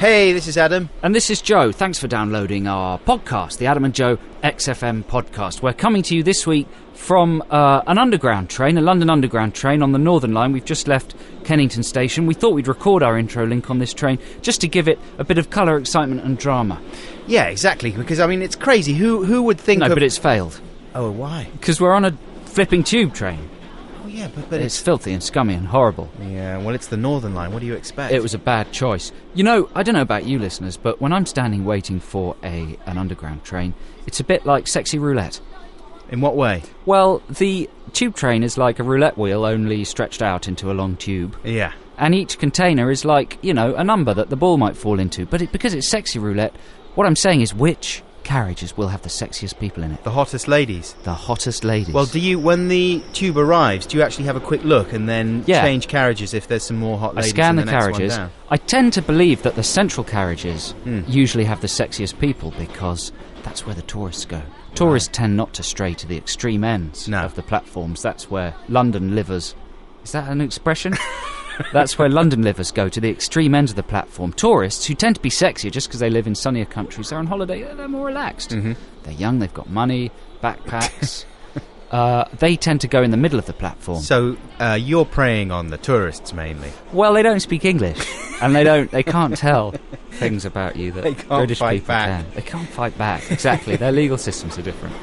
Hey, this is Adam. And this is Joe. Thanks for downloading our podcast, the Adam and Joe XFM podcast. We're coming to you this week from an underground train, a London Underground train on the Northern Line. We've just left Kennington Station. We thought we'd record our intro link on this train just to give it a bit of colour, excitement and drama. Yeah, exactly, because, I mean, it's crazy. Who would think No, but it's failed. Oh, why? Because we're on a flipping tube train. Oh, yeah, but it's filthy and scummy and horrible. Yeah, well, it's the Northern Line. What do you expect? It was a bad choice. You know, I don't know about you listeners, but when I'm standing waiting for an underground train, it's a bit like sexy roulette. In what way? Well, the tube train is like a roulette wheel, only stretched out into a long tube. Yeah. And each container is like, you know, a number that the ball might fall into. But because it's sexy roulette, what I'm saying is which carriages will have the sexiest people in it? The hottest ladies. The hottest ladies. Well, when the tube arrives, do you actually have a quick look and then change carriages if there's some more hot ladies? I scan the the carriages. I tend to believe that the central carriages usually have the sexiest people because that's where the tourists go. Tourists tend not to stray to the extreme ends of the platforms. That's where London livers... Is that an expression? That's where London livers go, to the extreme ends of the platform. Tourists, who tend to be sexier just because they live in sunnier countries, they're on holiday, they're more relaxed. Mm-hmm. They're young, they've got money, backpacks. They tend to go in the middle of the platform. So you're preying on the tourists mainly? Well, they don't speak English, and they can't tell things about you that British people can. They can't fight back. Exactly. Their legal systems are different.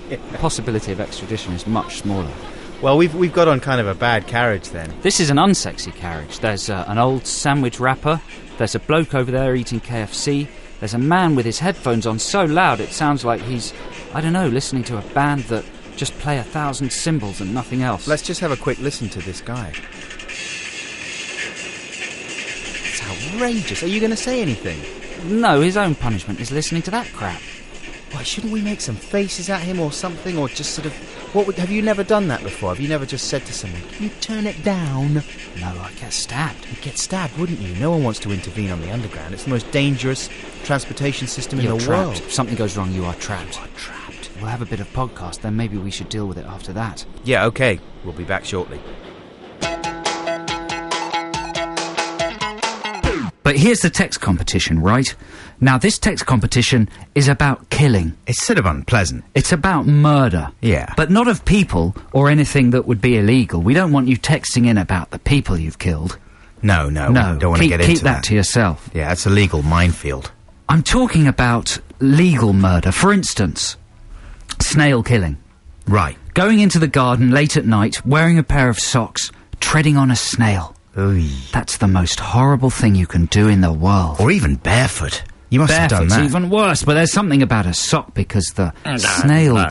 The possibility of extradition is much smaller. Well, we've got on kind of a bad carriage then. This is an unsexy carriage. There's an old sandwich wrapper. There's a bloke over there eating KFC. There's a man with his headphones on so loud it sounds like he's, I don't know, listening to a band that just play 1,000 cymbals and nothing else. Let's just have a quick listen to this guy. It's outrageous. Are you going to say anything? No, his own punishment is listening to that crap. Why, shouldn't we make some faces at him or something, or just sort of... have you never done that before? Have you never just said to someone, can you turn it down? No, I'd get stabbed. You'd get stabbed, wouldn't you? No one wants to intervene on the Underground. It's the most dangerous transportation system in the world. If something goes wrong, you are trapped. You are trapped. We'll have a bit of podcast, then maybe we should deal with it after that. Yeah, okay. We'll be back shortly. But here's the text competition, right? Now, this text competition is about killing. It's sort of unpleasant. It's about murder. Yeah. But not of people or anything that would be illegal. We don't want you texting in about the people you've killed. No. We don't want to get into that. Keep that to yourself. Yeah, it's a legal minefield. I'm talking about legal murder. For instance, snail killing. Right. Going into the garden late at night, wearing a pair of socks, treading on a snail. Oy. That's the most horrible thing you can do in the world. Or even barefoot. You must have done that. Barefoot's even worse, but there's something about a sock because the snail,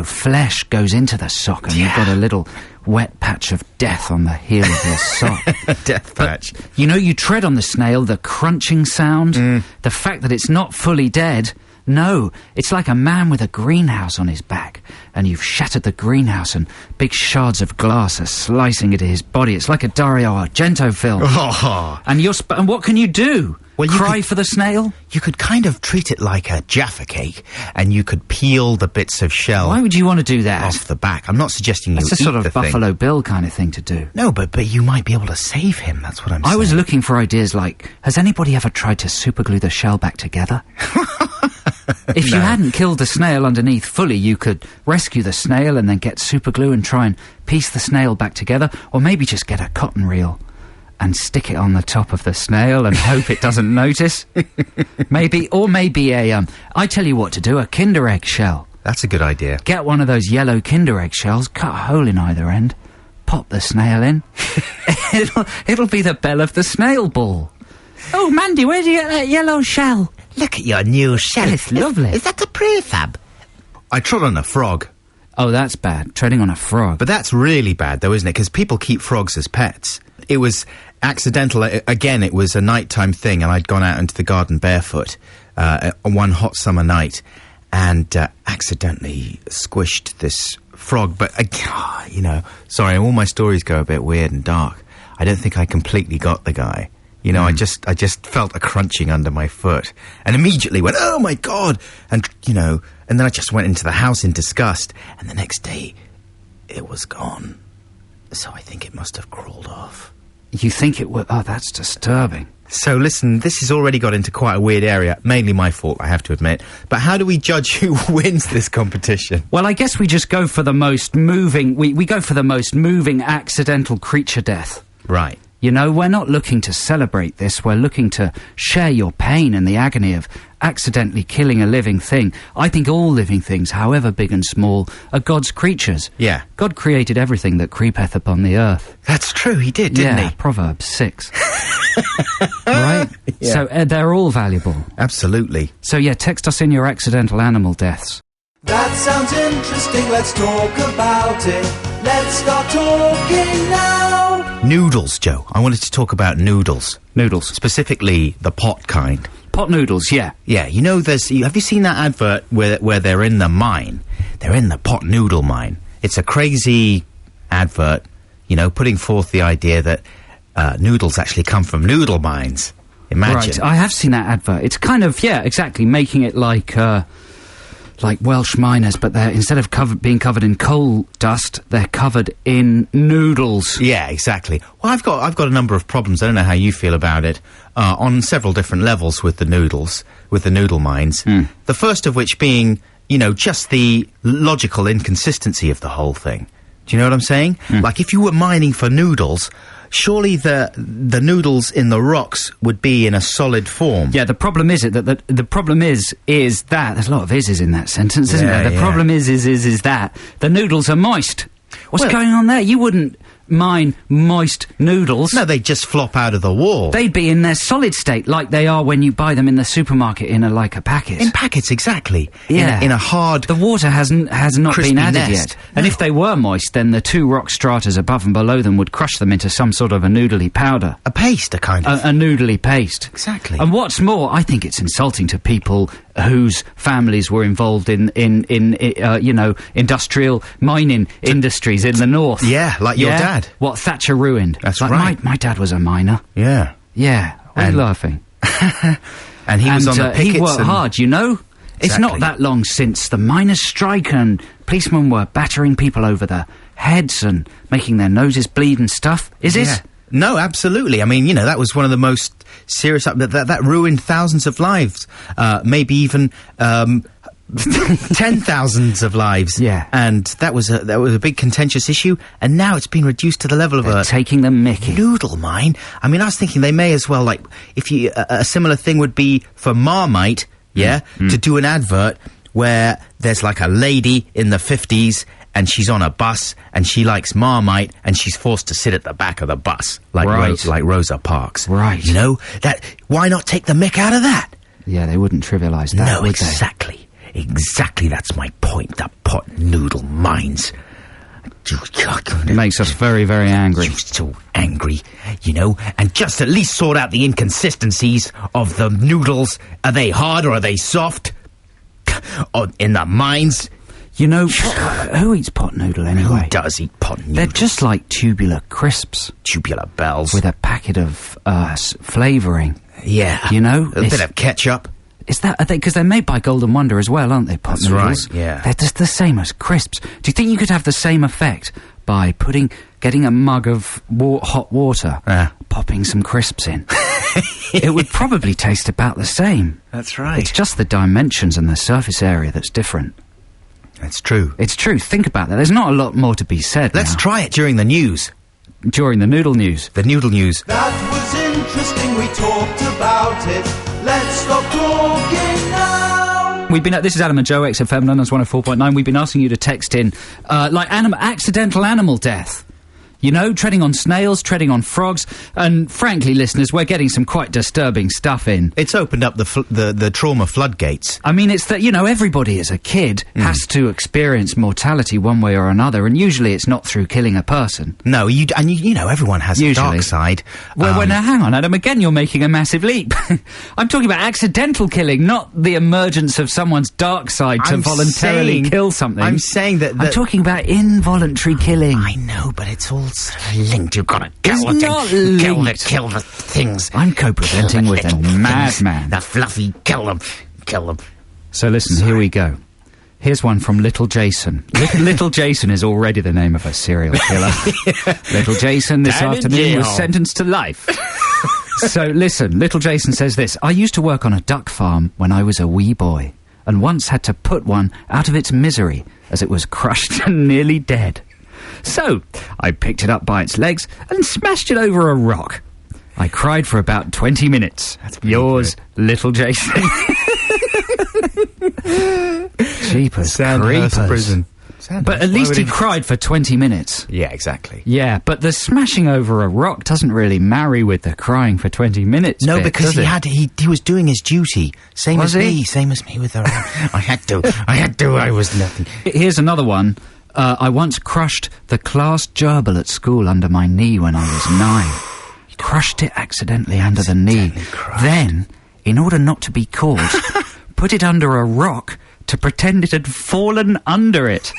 flesh goes into the sock and you've got a little wet patch of death on the heel of your sock. Death patch. But, you tread on the snail, the crunching sound, the fact that it's not fully dead. No, it's like a man with a greenhouse on his back, and you've shattered the greenhouse and big shards of glass are slicing into his body. It's like a Dario Argento film. Oh. And what can you do? Well, Cry for the snail? You could kind of treat it like a Jaffa cake, and you could peel the bits of shell. Why would you want to do that? Off the back. I'm not suggesting That's you eat a sort of the Buffalo thing. Bill kind of thing to do. No, but you might be able to save him. That's what I'm saying. I was looking for ideas like, has anybody ever tried to superglue the shell back together? If you hadn't killed the snail underneath fully, you could rescue the snail and then get superglue and try and piece the snail back together, or maybe just get a cotton reel and stick it on the top of the snail and hope it doesn't notice. Maybe I tell you what to do, a Kinder Egg shell. That's a good idea. Get one of those yellow Kinder Egg shells, cut a hole in either end, pop the snail in. It'll be the bell of the snail ball. Oh, Mandy, where do you get that yellow shell? Look at your new shell. It's lovely. Is that a prefab? I trod on a frog. Oh, that's bad. Treading on a frog. But that's really bad, though, isn't it? Because people keep frogs as pets. It was accidental. Again, it was a nighttime thing, and I'd gone out into the garden barefoot on one hot summer night and accidentally squished this frog. But, sorry, all my stories go a bit weird and dark. I don't think I completely got the guy. I just felt a crunching under my foot and immediately went, oh my God! And then I just went into the house in disgust, and the next day it was gone. So I think it must have crawled off. You think it would? Oh, that's disturbing. So listen, this has already got into quite a weird area. Mainly my fault, I have to admit. But how do we judge who wins this competition? Well, I guess we just go for the most moving... We go for the most moving accidental creature death. Right. You know, we're not looking to celebrate this. We're looking to share your pain and the agony of accidentally killing a living thing. I think all living things, however big and small, are God's creatures. Yeah. God created everything that creepeth upon the earth. That's true, he did, didn't he? Proverbs 6. Right? Yeah. So they're all valuable. Absolutely. So yeah, text us in your accidental animal deaths. That sounds interesting, let's talk about it. Let's start talking now. Noodles, Joe. I wanted to talk about noodles. Noodles. Specifically, the pot kind. Pot noodles, yeah. Yeah, you know, have you seen that advert where they're in the mine? They're in the pot noodle mine. It's a crazy advert, you know, putting forth the idea that noodles actually come from noodle mines. Imagine. Right, I have seen that advert. It's kind of, yeah, exactly, making it like Welsh miners, but they're, instead of being covered in coal dust, they're covered in noodles. Yeah, exactly. Well, I've got a number of problems. I don't know how you feel about it, on several different levels with the noodles, with the noodle mines. The first of which being, you know, just the logical inconsistency of the whole thing. Do you know what I'm saying? Like, if you were mining for noodles, surely the noodles in the rocks would be in a solid form. Yeah, the problem is that the problem is that there's a lot of is's in that sentence, isn't there? The problem is that the noodles are moist. What's going on there? You wouldn't mine moist noodles. No, they'd just flop out of the wall. They'd be in their solid state, like they are when you buy them in the supermarket in a packet. In packets, exactly. Yeah. In a hard... The water has not been added nest. yet. And if they were moist, then the two rock stratas above and below them would crush them into some sort of a noodly powder. A paste, a kind of... A noodly paste. Exactly. And what's more, I think it's insulting to people whose families were involved in you know, industrial mining industries in the north. Yeah, like your dad. What Thatcher ruined. That's like right. My dad was a miner. Yeah. Yeah. Why are you laughing? And he was on the pickets. He worked hard, you know? Exactly. It's not that long since the miners' strike and policemen were battering people over their heads and making their noses bleed and stuff. Is it? No, absolutely. I mean, you know, that was one of the most serious... That ruined thousands of lives. Maybe even... 10,000s of lives. Yeah. And that was a big contentious issue, and now it's been reduced to the level of taking the mickey. Noodle mine. I mean, I was thinking they may as well, like, if you... a similar thing would be for Marmite, to do an advert where there's like a lady in the 50s and she's on a bus and she likes Marmite and she's forced to sit at the back of the bus, like like Rosa Parks. Right. You know, why not take the mick out of that? Yeah, they wouldn't trivialise that, No, would exactly. Exactly, that's my point. The pot noodle mines. It makes us very, very angry. You're so angry, you know, and just at least sort out the inconsistencies of the noodles. Are they hard or are they soft? Or in the mines? You know, who eats pot noodle anyway? Who does eat pot noodle? They're just like tubular crisps. Tubular bells. With a packet of flavouring. Yeah. You know? A bit of ketchup. Is that... Because they're made by Golden Wonder as well, aren't they, pot noodles? Right, yeah. They're just the same as crisps. Do you think you could have the same effect by getting a mug of hot water, popping some crisps in? It would probably taste about the same. That's right. It's just the dimensions and the surface area that's different. That's true. It's true. Think about that. There's not a lot more to be said Let's now. try it during the news. During the noodle news. The noodle news. That was interesting, we talked about it. Let's stop talking now. We've been this is Adam and Joe XFM, London's 104.9. We've been asking you to text in, accidental animal death. You know, treading on snails, treading on frogs, and frankly, listeners, we're getting some quite disturbing stuff in. It's opened up the trauma floodgates. I mean, it's that, you know, everybody as a kid has to experience mortality one way or another, and usually it's not through killing a person. No, you know, everyone has a dark side. Well, now, hang on, Adam, again, you're making a massive leap. I'm talking about accidental killing, not the emergence of someone's dark side to voluntarily kill something. I'm saying that... I'm talking about involuntary killing. I know, but it's all linked. You've got to kill kill the things. I'm co-presenting with a madman. The fluffy, kill them. So listen, here we go. Here's one from Little Jason. Little Jason is already the name of a serial killer. Little Jason this afternoon was sentenced to life. So, listen, little Jason says this. I used to work on a duck farm when I was a wee boy, and once had to put one out of its misery as it was crushed and nearly dead. So, I picked it up by its legs and smashed it over a rock. I cried for about 20 minutes. That's Yours, little Jason. Jeepers Sandhurst creepers. Prison. But at least he cried for 20 minutes. Yeah, exactly. Yeah, but the smashing over a rock doesn't really marry with the crying for 20 minutes. No, bit, because he was doing his duty. Same as me with the I had to, I was nothing. Here's another one. I once crushed the class gerbil at school under my knee when I was 9. Crushed it accidentally under the knee. Then, in order not to be caught, put it under a rock to pretend it had fallen under it.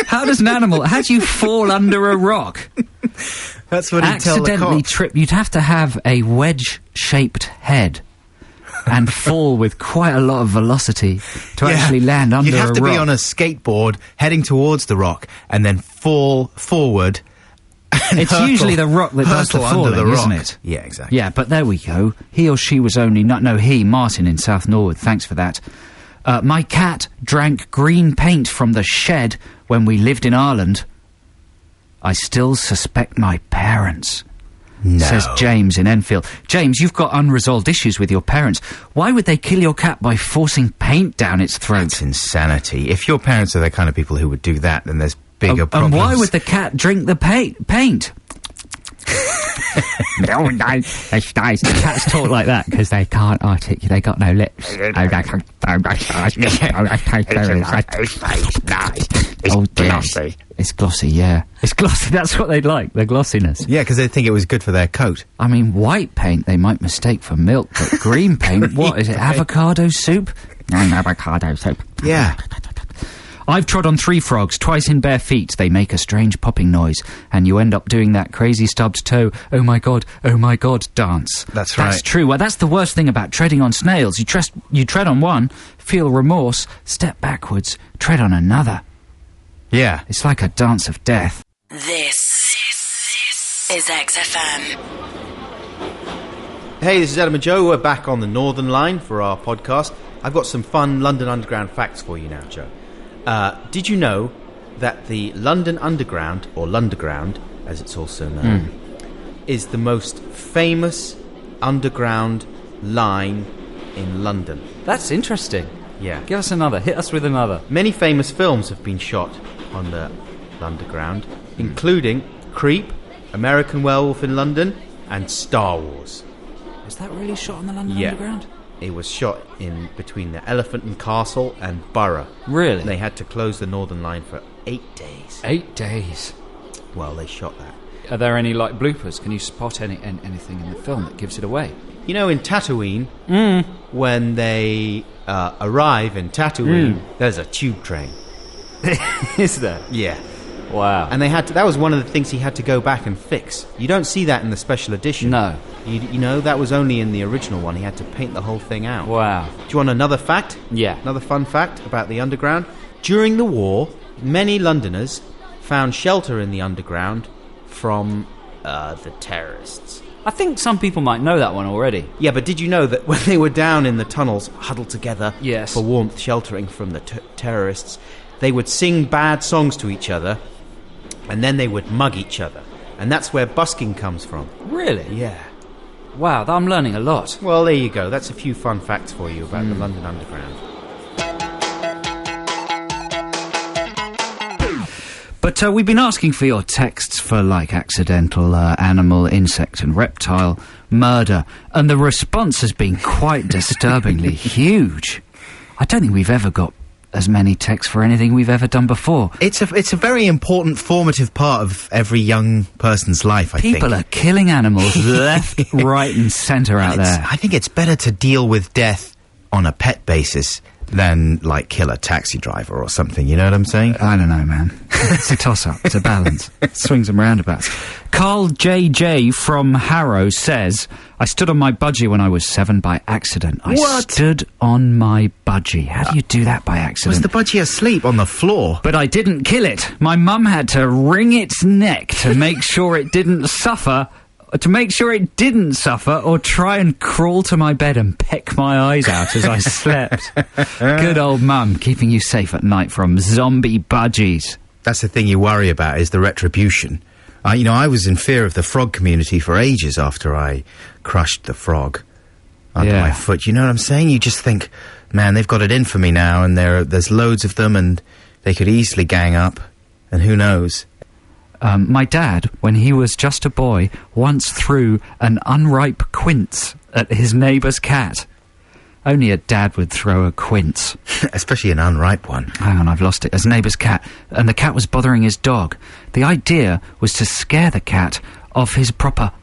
How do you fall under a rock? That's what he'd tell the accidentally cops. trip. You'd have to have a wedge-shaped head and fall with quite a lot of velocity to actually land under a rock. You'd have to be on a skateboard heading towards the rock and then fall forward. It's usually the rock that does the falling, isn't it? Yeah, exactly. Yeah, but there we go. He or she was only... Martin in South Norwood. Thanks for that. My cat drank green paint from the shed when we lived in Ireland. I still suspect my parents. No. Says James in Enfield. James, you've got unresolved issues with your parents. Why would they kill your cat by forcing paint down its throat? That's insanity. If your parents are the kind of people who would do that, then there's bigger problems. And why would the cat drink the paint? No, cats talk like that because they can't articulate. They got no lips. Oh dear. It's glossy, yeah. It's glossy. That's what they'd like. The glossiness. Yeah, because they think it was good for their coat. I mean, white paint they might mistake for milk, but green paint, what is it? Avocado soup? Avocado soup. Yeah. I've trod on 3 frogs, twice in bare feet. They make a strange popping noise, and you end up doing that crazy stubbed toe, oh my god, dance. That's right. That's true. Well, that's the worst thing about treading on snails. You tread on one, feel remorse, step backwards, tread on another. Yeah. It's like a dance of death. This is XFM. Hey, this is Adam and Joe. We're back on the Northern Line for our podcast. I've got some fun London Underground facts for you now, Joe. Did you know that the London Underground, or Lunderground, as it's also known, is the most famous underground line in London? That's interesting. Yeah. Give us another. Hit us with another. Many famous films have been shot on the Underground, including Creep, American Werewolf in London, and Star Wars. Is that really shot on the London Underground? It was shot in between the Elephant and Castle and Borough. Really? They had to close the Northern Line for 8 days. 8 days. Well, they shot that. Are there any, bloopers? Can you spot anything in the film that gives it away? You know, in Tatooine, when they arrive in Tatooine, there's a tube train. Is there? Yeah. Wow. And they had to, that was one of the things he had to go back and fix. You don't see that in the special edition. No. You know, that was only in the original one. He had to paint the whole thing out. Wow. Do you want another fact? Yeah. Another fun fact about the Underground? During the war, many Londoners found shelter in the Underground from the terrorists. I think some people might know that one already. Yeah, but did you know that when they were down in the tunnels, huddled together Yes. for warmth, sheltering from the terrorists, they would sing bad songs to each other, and then they would mug each other. And that's where busking comes from. Really? Yeah. Wow, I'm learning a lot. Well, there you go. That's a few fun facts for you about the London Underground. But we've been asking for your texts for, accidental animal, insect and reptile murder, and the response has been quite disturbingly huge. I don't think we've ever got as many texts for anything we've ever done before. It's a very important, formative part of every young person's life, I think. People are killing animals left, right and centre out there. I think it's better to deal with death on a pet basis than, kill a taxi driver or something, you know what I'm saying? I don't know, man. It's a toss-up. It's a balance. Swings and roundabouts. Carl JJ from Harrow says, I stood on my budgie when I was 7 by accident. I stood on my budgie. How do you do that by accident? Was the budgie asleep on the floor? But I didn't kill it. My mum had to wring its neck to make sure it didn't suffer to make sure it didn't suffer or try and crawl to my bed and peck my eyes out as I slept. Good old mum, keeping you safe at night from zombie budgies. That's the thing you worry about, is the retribution. I was in fear of the frog community for ages after I crushed the frog under my foot. You know what I'm saying? You just think, man, they've got it in for me now, and there's loads of them, and they could easily gang up, and who knows? My dad, when he was just a boy, once threw an unripe quince at his neighbour's cat. Only a dad would throw a quince. Especially an unripe one. Hang on, I've lost it. As neighbour's cat. And the cat was bothering his dog. The idea was to scare the cat off his property,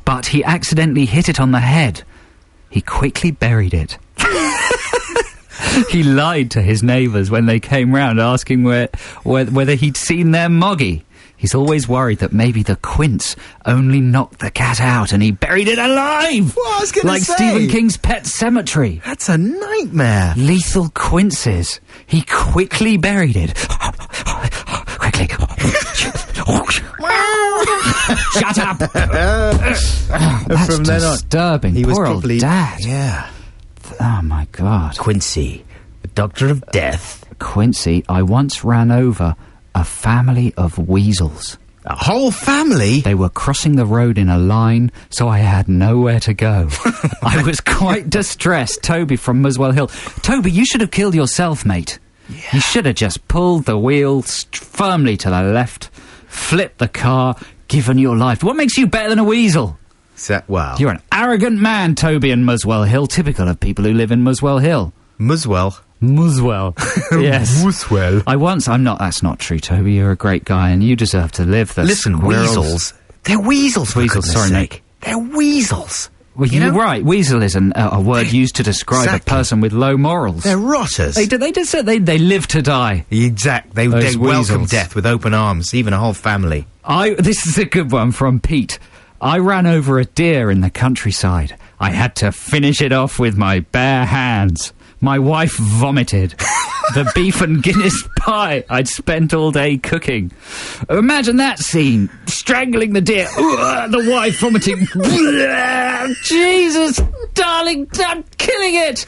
but he accidentally hit it on the head. He quickly buried it. He lied to his neighbours when they came round asking whether he'd seen their moggy. He's always worried that maybe the quince only knocked the cat out and he buried it alive! Well, I was gonna like say. Stephen King's Pet Sematary. That's a nightmare. Lethal quinces. He quickly buried it. Quickly. Shut up! That's From then on, disturbing. he was Poor probably old dad. Yeah. Oh, my God. Quincy, the doctor of death. Quincy, I once ran over a family of weasels. A whole family? They were crossing the road in a line, so I had nowhere to go. I was quite distressed. Toby from Muswell Hill. Toby, you should have killed yourself, mate. Yeah. You should have just pulled the wheel firmly to the left, flipped the car, given your life. What makes you better than a weasel? Well, You're an arrogant man, Toby in Muswell Hill, typical of people who live in Muswell Hill. Muswell. Yes. Muswell. That's not true, Toby. You're a great guy and you deserve to live. Listen, squirrels. weasels. They're weasels, for Weasels, goodness sorry, sake. mate. They're weasels. Well, you're right. Weasel is a word used to describe Exactly. a person with low morals. They're rotters. They just said they live to die. Exactly. Those They welcome weasels. death with open arms, even a whole family. This is a good one from Pete. I ran over a deer in the countryside. I had to finish it off with my bare hands. My wife vomited. The beef and Guinness pie I'd spent all day cooking. Imagine that scene. Strangling the deer. The wife vomiting. Jesus, darling, I'm killing it.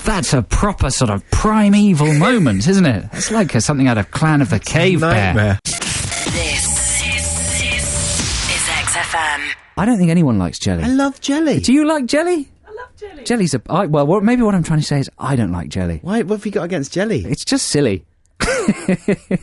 That's a proper sort of primeval moment, isn't it? It's like something out of Clan of the Cave Bear. Nightmare. This is XFM. I don't think anyone likes jelly. I love jelly. Do you like jelly? I love jelly. Jelly's maybe what I'm trying to say is I don't like jelly. What have you got against jelly? It's just silly.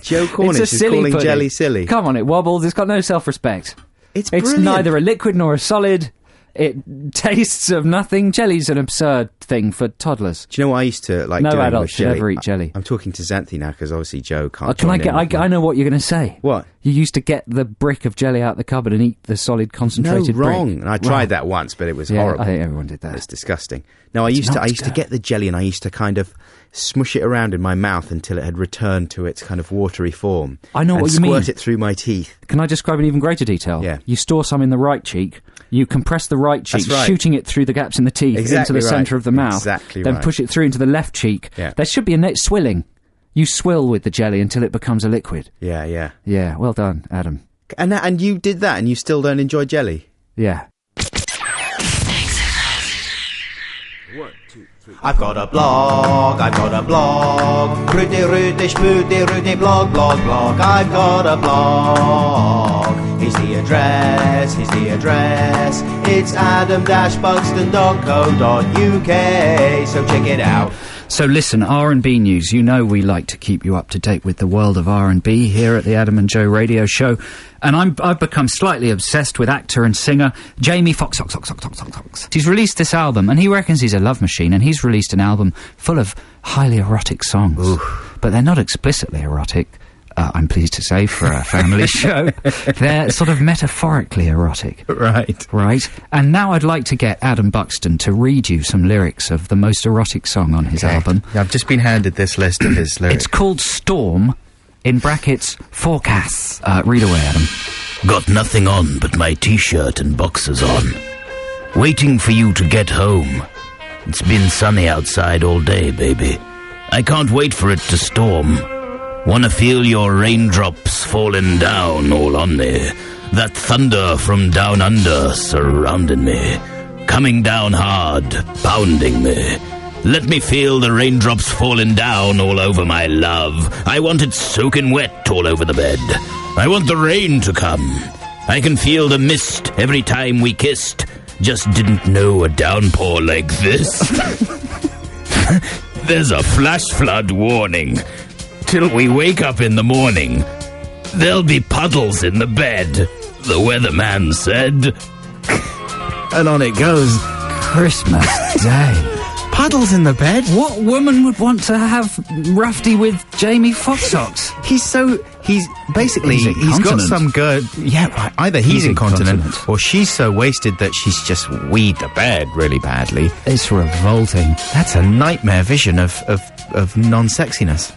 Joe Cornish It's a is silly calling pudding. jelly silly. Come on, it wobbles. It's got no self-respect. It's It's brilliant. neither a liquid nor a solid. It tastes of nothing. Jelly's an absurd thing for toddlers. Do you know what I used to like No doing adult with should jelly? ever eat jelly. I'm talking to Xanthi now because obviously Joe can't. Can I join get? in. I know what you're going to say. What? You used to get the brick of jelly out the cupboard and eat the solid No, concentrated wrong. brick. And I tried that once, but it was Yeah, horrible. I think everyone did that. It's disgusting. No, I used not to good. get the jelly and I used to kind of smush it around in my mouth until it had returned to its kind of watery form. I know and what you mean. squirt it through my teeth. Can I describe in even greater detail? Yeah. You store some in the right cheek, you compress the right cheek, That's right. shooting it through the gaps in the teeth Exactly into the right. centre of the mouth. Exactly Then right. push it through into the left cheek. Yeah. There should be a swilling. You swill with the jelly until it becomes a liquid. Yeah, yeah. Yeah, well done, Adam. And you did that and you still don't enjoy jelly? Yeah. I've got a blog, Rudy, Spooty, blog, I've got a blog. Here's the address, it's adam-buxton.co.uk, so check it out. So listen, R&B news. You know we like to keep you up to date with the world of R&B here at the Adam and Joe Radio Show. And I've become slightly obsessed with actor and singer Jamie Foxx. He's released this album, and he reckons he's a love machine, and he's released an album full of highly erotic songs. Oof. But they're not explicitly erotic, I'm pleased to say, for a family show. They're sort of metaphorically erotic. Right. Right? And now I'd like to get Adam Buxton to read you some lyrics of the most erotic song on his album. I've just been handed this list of his lyrics. It's called Storm, in brackets, forecasts. Read away, Adam. Got nothing on but my t-shirt and boxers on. Waiting for you to get home. It's been sunny outside all day, baby. I can't wait for it to storm. Wanna feel your raindrops falling down all on me. that thunder from down under surrounding me, coming down hard, pounding me. Let me feel the raindrops falling down all over my love. I want it soaking wet all over the bed. I want the rain to come. I can feel the mist every time we kissed. Just didn't know a downpour like this. There's a flash flood warning. Till we wake up in the morning, there'll be puddles in the bed, the weatherman said. And on it goes. Christmas Day. Puddles in the bed? What woman would want to have Rafty with Jamie Foxx? He's basically, he's got some good... Yeah, right. Either he's incontinent or she's so wasted that she's just weed the bed really badly. It's revolting. That's a nightmare vision of non-sexiness.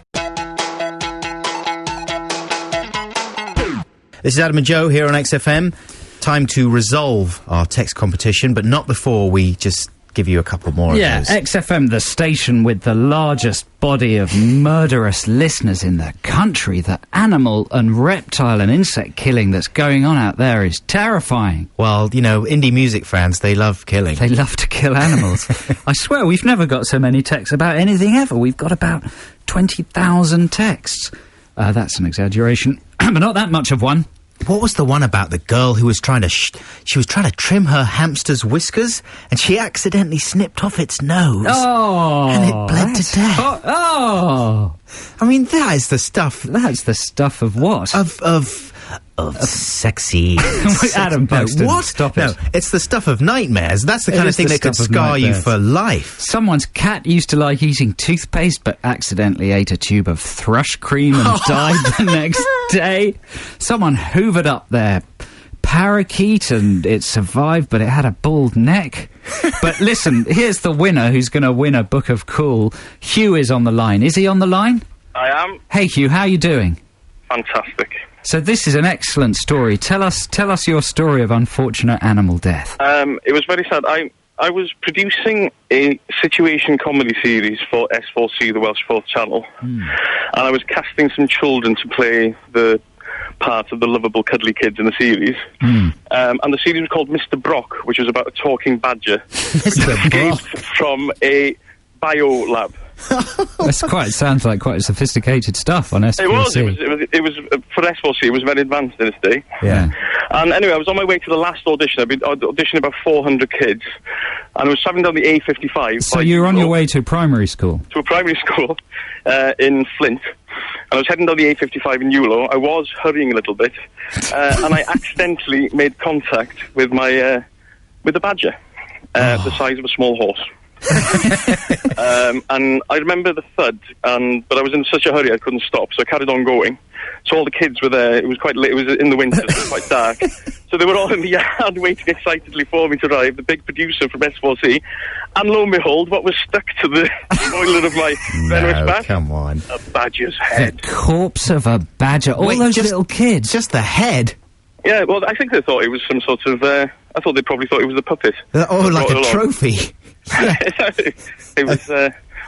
This is Adam and Joe here on XFM. Time to resolve our text competition, but not before we just give you a couple more of those. XFM, the station with the largest body of murderous listeners in the country. The animal and reptile and insect killing that's going on out there is terrifying. Well, you know, indie music fans, they love killing. They love to kill animals. I swear, we've never got so many texts about anything ever. We've got about 20,000 texts. That's an exaggeration, but not that much of one. What was the one about the girl who was trying to she was trying to trim her hamster's whiskers and she accidentally snipped off its nose? Oh! And it bled to death. Oh! I mean, that is the stuff... That's the stuff of what? Of sexy... Adam Buxton, what? Stop it. No, it's the stuff of nightmares. That's the kind of thing that could scar you for life. Someone's cat used to like eating toothpaste but accidentally ate a tube of thrush cream and died the next day. Someone hoovered up their parakeet and it survived, but it had a bald neck. But listen, here's the winner who's going to win a book of cool. Hugh is on the line. Is he on the line? I am. Hey, Hugh, how are you doing? Fantastic. So this is an excellent story. Tell us your story of unfortunate animal death. It was very sad. I was producing a situation comedy series for S4C, the Welsh 4th Channel, and I was casting some children to play the part of the lovable, cuddly kids in the series. And the series was called Mr. Brock, which was about a talking badger from a biolab. Sounds like quite sophisticated stuff on S4C. It was for S4C. It was very advanced in its day. Yeah. And anyway, I was on my way to the last audition. I'd been auditioning about 400 kids, and I was travelling down the A55. So you were on your way to primary school? To a primary school in Flint. And I was heading down the A55 in Newlow. I was hurrying a little bit, and I accidentally made contact with with the badger, the size of a small horse. And I remember the thud, but I was in such a hurry I couldn't stop, so I carried on going. So all the kids were there. It was quite late. It was in the winter, so it was quite dark. So they were all in the yard waiting excitedly for me to arrive, the big producer from S4C. And lo and behold, what was stuck to the toilet of my venomous bat? Come on. A badger's head. The corpse of a badger. All those little kids. Just the head? Yeah, well, I think they thought it was some sort of... I thought they probably thought it was a puppet. Like a trophy. It was...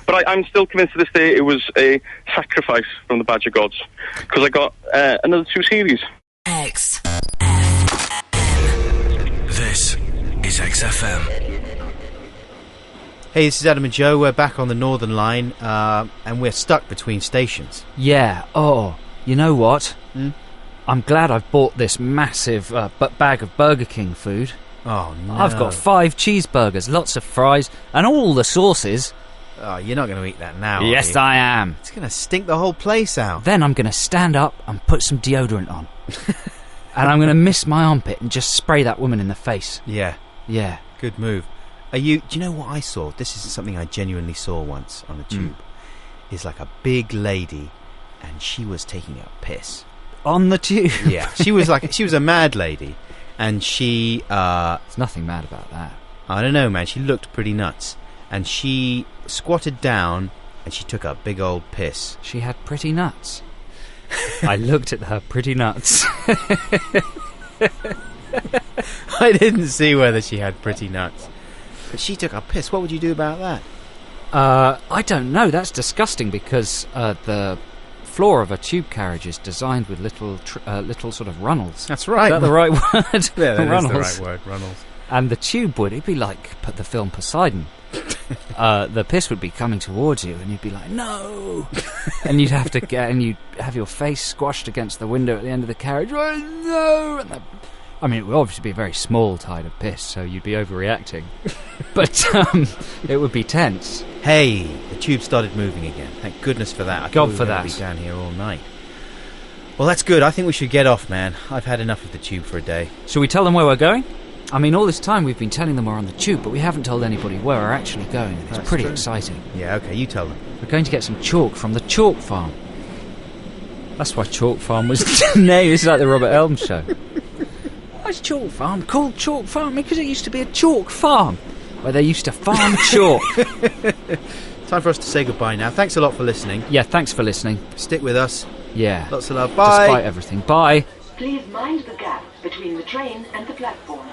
But I'm still convinced to this day it was a sacrifice from the badger gods, because I got another 2 series. XFM. This is XFM. Hey, this is Adam and Joe. We're back on the Northern Line, and we're stuck between stations. Yeah. Oh, you know what? I'm glad I've bought this massive bag of Burger King food. Oh, no. I've got 5 cheeseburgers, lots of fries, and all the sauces. Oh, you're not going to eat that now, Yes, I am. It's going to stink the whole place out. Then I'm going to stand up and put some deodorant on. And I'm going to miss my armpit and just spray that woman in the face. Yeah. Yeah. Good move. Do you know what I saw? This is something I genuinely saw once on the tube. It's like a big lady, and she was taking a piss. On the tube? Yeah. She was a mad lady, and she... There's nothing mad about that. I don't know, man. She looked pretty nuts. And she squatted down and she took a big old piss. She had pretty nuts. I looked at her pretty nuts. I didn't see whether she had pretty nuts. But she took a piss. What would you do about that? I don't know. That's disgusting because the floor of a tube carriage is designed with little sort of runnels. That's right. Is that the right word? Yeah, that runnels. is the right word, runnels. And the tube it'd be like the film Poseidon. The piss would be coming towards you, and you'd be like, no! And you'd have your face squashed against the window at the end of the carriage. Oh, no! And it would obviously be a very small tide of piss, so you'd be overreacting. But it would be tense. Hey, the tube started moving again. Thank goodness for that. I God thought for we were that. going to be down here all night. Well, that's good. I think we should get off, man. I've had enough of the tube for a day. Shall we tell them where we're going? I mean, all this time we've been telling them we're on the tube, but we haven't told anybody where we're actually going, and it's pretty exciting. Yeah, okay, you tell them. We're going to get some chalk from the chalk farm. That's why Chalk Farm was named. This is like the Robert Elm show. Why is Chalk Farm called Chalk Farm? Because it used to be a chalk farm where they used to farm chalk. Time for us to say goodbye now. Thanks a lot for listening. Yeah, thanks for listening. Stick with us. Yeah. Lots of love. Bye. Despite everything. Bye. Please mind the gap between the train and the platform.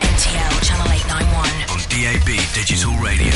NTL Channel 891. On DAB Digital Radio.